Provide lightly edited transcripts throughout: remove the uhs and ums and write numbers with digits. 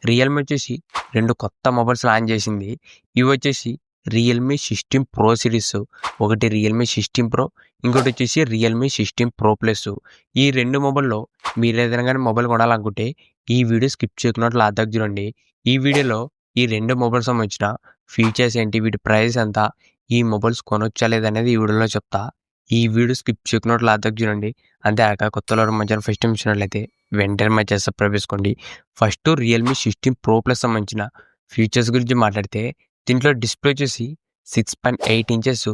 Realme వచ్చేసి 2 కొత్త mobiles launch చేసింది. ఇవి వచ్చేసి రియల్‌మి 16 ప్రో సిరీస్. ఒకటి రియల్‌మి 16 ప్రో, ఇంకోటి వచ్చేసి రియల్‌మి 16 ప్రో ప్లస్. ఈ 2 మొబైల్‌లో మీరు ఏదైనా గాని మొబైల్ కొనాలనుకుంటే ఈ వీడియో స్కిప్ చేయకుండా లాస్ట్ దాకా చూడండి. ఈ వీడియోలో ఈ 2 మొబైల్స్ సంబంధించిన ఫీచర్స్ ఏంటి, వీటి ప్రైస్ ఎంత, ఈ మొబైల్స్ కొనొచ్చా లేదనేది ఈ వీడియోలో చెప్తా. ఈ వీడియో స్కిప్ చేయకుండా లాస్ట్ దాకా చూడండి. అంతేకాక కొత్తలో మన ఛానల్ ఫస్ట్ టైం చూసినట్లయితే వెంటనే మా ఛానల్ సబ్స్క్రైబ్ చేసుకోండి. ఫస్ట్ రియల్‌మి 16 ప్రో ప్లస్ సంబంధించిన ఫీచర్స్ గురించి మాట్లాడితే దీంట్లో డిస్ప్లే వచ్చేసి 6.8 inches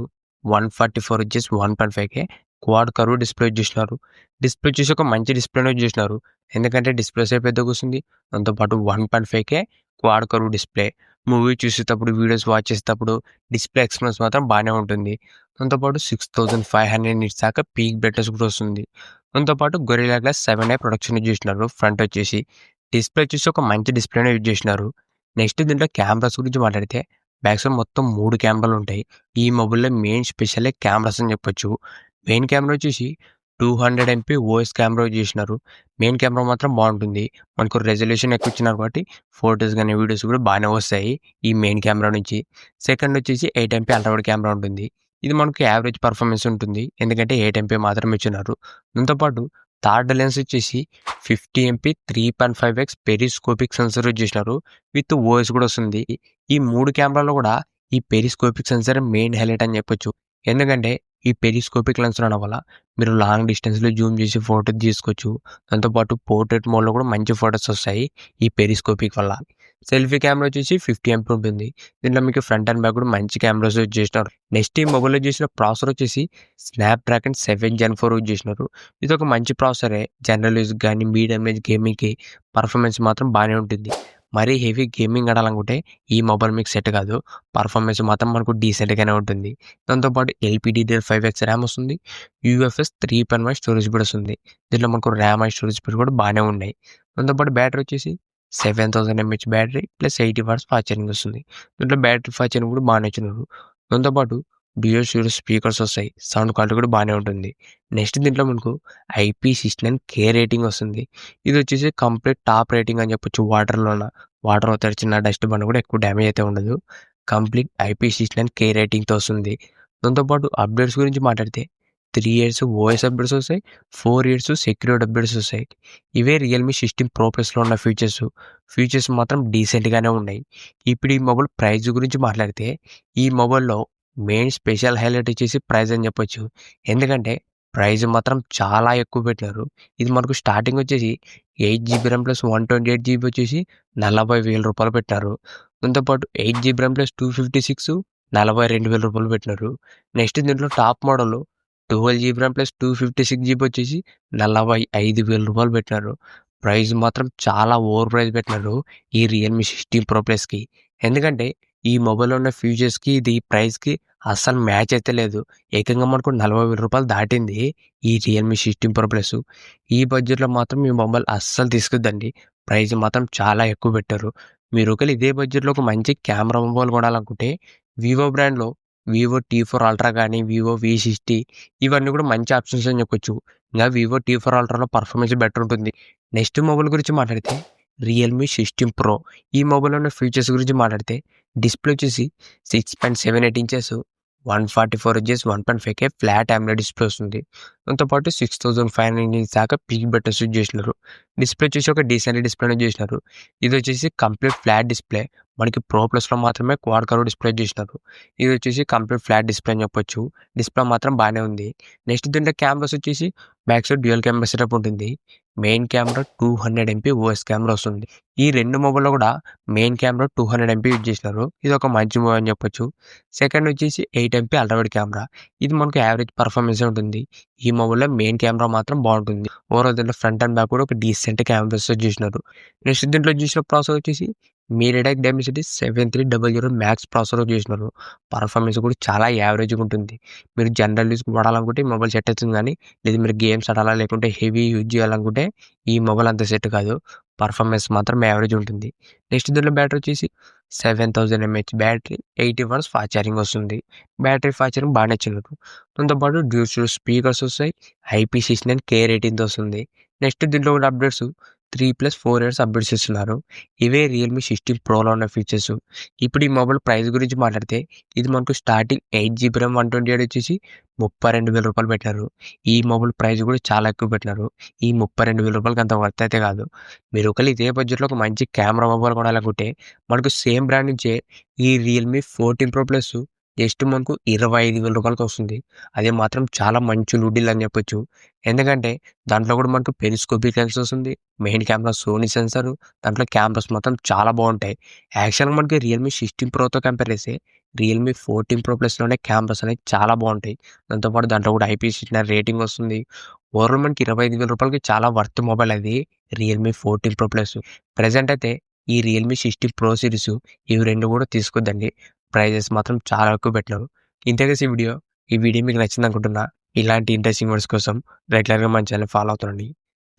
144 hertz 1.5K quad curve display use చేసినారు. డిస్ప్లే వచ్చేసి ఒక మంచి డిస్ప్లేనే యూజ్ చేసినారు. ఎందుకంటే డిస్ప్లే సైజ్ పెద్దగా వస్తుంది. దాంతోపాటు 1.5K quad curve display. Movie చూసేటప్పుడు, వీడియోస్ వాచ్ చేసేటప్పుడు డిస్ప్లే ఎక్స్పీరియన్స్ మాత్రం బాగానే ఉంటుంది. దాంతోపాటు 6500 నిట్స్ దాకా పీక్ బ్రైట్నెస్ కూడా వస్తుంది. దాంతోపాటు gorilla glass 7i production use చేసినారు. ఫ్రంట్ వచ్చేసి డిస్ప్లే వచ్చేసి ఒక మంచి డిస్ప్లేనే యూజ్ చేసినారు. నెక్స్ట్ దీంట్లో కెమెరాస్ గురించి మాట్లాడితే బ్యాక్ సైడ్ మొత్తం 3 కెమెరాలు ఉంటాయి. ఈ మొబైల్లో మెయిన్ స్పెషల్ కెమెరాస్ అని చెప్పొచ్చు. మెయిన్ కెమెరా వచ్చేసి 200 MP ఓఎస్ కెమెరా యూజ్ చేసినారు. మెయిన్ కెమెరా మాత్రం బాగుంటుంది. మనకు రెజల్యూషన్ ఎక్కువ ఇచ్చినారు కాబట్టి ఫొటోస్ కానీ వీడియోస్ కూడా బాగానే వస్తాయి ఈ మెయిన్ కెమెరా నుంచి. సెకండ్ వచ్చేసి 8 MP అల్ట్రా వైడ్ కెమెరా ఉంటుంది. ఇది మనకు యావరేజ్ పర్ఫార్మెన్స్ ఉంటుంది, ఎందుకంటే 8 MP మాత్రమే ఇచ్చినారు. దాంతోపాటు థర్డ్ లెన్స్ వచ్చేసి 50 MP 3.5x periscopic sensor use చేసినారు. విత్ ఓఎస్ కూడా వస్తుంది. ఈ 3 కెమెరాలో కూడా ఈ పెరిస్కోపిక్ సెన్సర్ మెయిన్ హైలైట్ అని చెప్పొచ్చు. ఎందుకంటే ఈ పెరిస్కోపిక్ లెన్స్ ఉండడం వల్ల మీరు లాంగ్ డిస్టెన్స్లో జూమ్ చేసి ఫోటో తీసుకోవచ్చు. దాంతోపాటు పోర్ట్రేట్ మోడ్లో కూడా మంచి ఫొటోస్ వస్తాయి ఈ పెరిస్కోపిక్ వల్ల. సెల్ఫీ కెమెరా వచ్చేసి 50 MP ఉంటుంది. దీంట్లో మీకు ఫ్రంట్ అండ్ బ్యాక్ కూడా మంచి కెమెరాస్ యూజ్ చేసినారు. నెక్స్ట్ ఈ మొబైల్లో చేసిన ప్రాసెసర్ వచ్చేసి స్నాప్డ్రాగన్ 7 Gen 4 యూజ్ చేసినారు. ఇది ఒక మంచి ప్రాసెసరే. జనరల్ యూజ్ కానీ మీడియం రేంజ్ గేమింగ్కి పర్ఫార్మెన్స్ మాత్రం బాగానే ఉంటుంది. మరీ హెవీ గేమింగ్ ఆడాలనుకుంటే ఈ మొబైల్ మీకు సెట్ కాదు. పర్ఫార్మెన్స్ మాత్రం మనకు డీసెంట్గానే ఉంటుంది. దాంతోపాటు LPDDR5X ర్యామ్ వస్తుంది. UFS 3.1 స్టోరేజ్ కూడా వస్తుంది. దీంట్లో మనకు ర్యామ్ అండ్ స్టోరేజ్ స్పేస్ కూడా బాగానే ఉన్నాయి. దాంతోపాటు బ్యాటరీ వచ్చేసి 7000 mAh battery plus 80 watts fast charging వస్తుంది. దీంట్లో బ్యాటరీ ఫాస్ట్ ఛార్జింగ్ కూడా బాగానే ఇచ్చినారు. దాంతోపాటు డ్యూయల్ స్టీరియో స్పీకర్స్ వస్తాయి. సౌండ్ క్వాలిటీ కూడా బాగానే ఉంటుంది. నెక్స్ట్ దీంట్లో మనకు IP69K రేటింగ్ వస్తుంది. ఇది వచ్చేసి కంప్లీట్ టాప్ రేటింగ్ అని చెప్పొచ్చు. వాటర్ అవుతాడు, చిన్న డస్ట్ బండ్ కూడా ఎక్కువ డ్యామేజ్ అయితే ఉండదు. కంప్లీట్ IP69K రేటింగ్తో వస్తుంది. దాంతోపాటు అప్డేట్స్ గురించి మాట్లాడితే 3 years ఓఎస్ అప్డేట్స్ వస్తాయి, 4 years సెక్యూరిటీ అప్డేట్స్ వస్తాయి. ఇవే రియల్మీ 16 ప్రో ప్లస్లో ఉన్న ఫీచర్స్ మాత్రం డీసెంట్గానే ఉన్నాయి. ఇప్పుడు ఈ మొబైల్ ప్రైస్ గురించి మాట్లాడితే ఈ మొబైల్లో మెయిన్ స్పెషల్ హైలైట్ వచ్చేసి ప్రైస్ అని చెప్పొచ్చు. ఎందుకంటే ప్రైస్ మాత్రం చాలా ఎక్కువ పెట్టినారు. ఇది మనకు స్టార్టింగ్ వచ్చేసి 8GB ర్యామ్ ప్లస్ 128GB వచ్చేసి 40,000 రూపాయలు పెట్టినారు. దాంతోపాటు 8GB ర్యామ్ ప్లస్ 256 42,000 రూపాయలు పెట్టినారు. నెక్స్ట్ దీంట్లో top model 12GB RAM plus 256GB వచ్చేసి 45,000 రూపాయలు పెట్టినారు. ప్రైస్ మాత్రం చాలా ఓవర్ ప్రైస్ పెట్టినారు ఈ రియల్మీ 16 ప్రో ప్లస్కి. ఎందుకంటే ఈ మొబైల్లో ఉన్న ఫీచర్స్కి ఇది ప్రైస్కి అస్సలు మ్యాచ్ అయితే లేదు. ఏకంగా మనకు 40,000 రూపాయలు దాటింది ఈ రియల్మీ 16 ప్రో ప్లస్. ఈ బడ్జెట్లో మాత్రం ఈ మొబైల్ అస్సలు తీసుకుద్దండి. ప్రైస్ మాత్రం చాలా ఎక్కువ పెట్టారు. మీరు ఒకవేళ ఇదే బడ్జెట్లో ఒక మంచి కెమెరా మొబైల్ కొనాలనుకుంటే వివో బ్రాండ్లో వివో T4 అల్ట్రా కానీ, వివో V60 ఇవన్నీ కూడా మంచి ఆప్షన్స్ అని చెప్పొచ్చు. ఇంకా వివో T4 అల్ట్రాలో పర్ఫార్మెన్స్ బెటర్ ఉంటుంది. నెక్స్ట్ మొబైల్ గురించి మాట్లాడితే రియల్మీ 16 ప్రో. ఈ మొబైల్లో ఉన్న ఫీచర్స్ గురించి మాట్లాడితే డిస్ప్లే వచ్చేసి 6.78 inches 144 hertz 1.5K flat AMOLED display వస్తుంది. దాంతోపాటు 6500 నిట్స్ దాకా పీక్ బ్రైట్నెస్ యూజ్ చేసినారు. డిస్ప్లే వచ్చేసి ఒక డీసెంట్ డిస్ప్లేనే చేసినారు. ఇది వచ్చేసి కంప్లీట్ ఫ్లాట్ డిస్ప్లే. మనకి ప్రో ప్లస్లో మాత్రమే క్వాడ్ కర్వ్ డిస్ప్లే చేసినారు. ఇది వచ్చేసి కంప్లీట్ ఫ్లాట్ డిస్ప్లే అని చెప్పొచ్చు. డిస్ప్లే మాత్రం బాగానే ఉంది. నెక్స్ట్ దీంట్లో కెమెరాస్ వచ్చేసి back side dual camera setup ఉంటుంది. Main camera 200 MP OS camera వస్తుంది. ఈ 2 మొబైల్లో కూడా మెయిన్ కెమెరా 200 MP యూజ్ చేసినారు. ఇది ఒక మంచి మూవ్ అని చెప్పొచ్చు. సెకండ్ వచ్చేసి 8 MP అల్ట్రా వైడ్ కెమెరా. ఇది మనకు యావరేజ్ పర్ఫార్మెన్స్ ఉంటుంది. ఈ మొబైల్లో మెయిన్ కెమెరా మాత్రం బాగుంటుంది. ఓవరాల్ దీంట్లో ఫ్రంట్ అండ్ బ్యాక్ కూడా ఒక డీసెంట్ కెమెరాస్ యూజ్ చేసినారు. నెక్స్ట్ దీంట్లో చూసిన ప్రాసెసర్ వచ్చేసి మీడియాటెక్ డైమెన్సిటీ 7300 మ్యాక్స్ ప్రాసెసర్ చేసినారు. పర్ఫార్మెన్స్ కూడా చాలా యావరేజ్గా ఉంటుంది. మీరు జనరల్ యూస్ వాడాలనుకుంటే ఈ మొబైల్ సెట్ అవుతుంది, కానీ లేదా మీరు గేమ్స్ ఆడాలా లేకుంటే హెవీ యూజ్ చేయాలనుకుంటే ఈ మొబైల్ అంత సెట్ కాదు. పర్ఫార్మెన్స్ మాత్రం యావరేజ్ ఉంటుంది. నెక్స్ట్ దీంట్లో బ్యాటరీ వచ్చేసి 7000 mAh battery 80 watts fast charging వస్తుంది. బ్యాటరీ ఫాస్ట్ ఛార్జింగ్ బాగానే ఇచ్చినారు. దాంతోపాటు డ్యూయల్ స్పీకర్స్ వస్తాయి. IP69K రేటింగ్తో వస్తుంది. నెక్స్ట్ దీంట్లో కూడా అప్డేట్స్ 3+4 ఇయర్స్ అప్డేట్స్ ఇస్తున్నారు. ఇవే రియల్‌మీ 16 ప్రోలో ఉన్న ఫీచర్స్. ఇప్పుడు ఈ మొబైల్ ప్రైస్ గురించి మాట్లాడితే ఇది మనకు స్టార్టింగ్ 8 జీబీ ర్యామ్ 128 వచ్చేసి రూ. 32,000 పెట్టినారు. ఈ మొబైల్ ప్రైస్ కూడా చాలా ఎక్కువ పెట్టినారు. ఈ రూ. 32,000కి అంత వర్త్ అయితే కాదు. మీరు ఒకవేళ ఇదే బడ్జెట్‌లో ఒక మంచి కెమెరా మొబైల్ కొనాలనుకుంటే మనకు సేమ్ బ్రాండ్ నుంచే ఈ రియల్‌మీ 14 ప్రో ప్లస్ జస్ట్ మనకు రూ. 25,000కి వస్తుంది. అది మాత్రం చాలా మంచి డీల్ అని చెప్పొచ్చు. ఎందుకంటే దాంట్లో కూడా మనకు పెరిస్కోపిక్ లెన్స్ వస్తుంది. Main camera Sony sensor. దాంట్లో కెమెరాస్ మాత్రం చాలా బాగుంటాయి. యాక్చువల్‌గా మనకి రియల్‌మీ 16 ప్రోతో కంపేర్ చేస్తే రియల్‌మీ 14 ప్రో ప్లస్‌లోనే కెమెరాస్ అనేవి చాలా బాగుంటాయి. దాంతోపాటు దాంట్లో కూడా IP69 రేటింగ్ వస్తుంది. ఓవరాల్ మనకి రూ. 25,000కి చాలా వర్త్ మొబైల్ అది రియల్‌మీ 14 ప్రో ప్లస్. ప్రెజెంట్ అయితే ఈ రియల్‌మీ 16 ప్రో సిరీస్ ఇవి 2 కూడా తీసుకోద్దండి. ప్రైజెస్ మాత్రం చాలా ఎక్కువ పెట్టినారు. ఇంతే గైస్ ఈ వీడియో మీకు నచ్చింది అనుకుంటున్నా. ఇలాంటి ఇంట్రెస్టింగ్ వర్డ్స్ కోసం రెగ్యులర్‌గా మన ఛానల్ ఫాలో అవుతుండండి.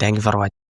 Thank you for watching.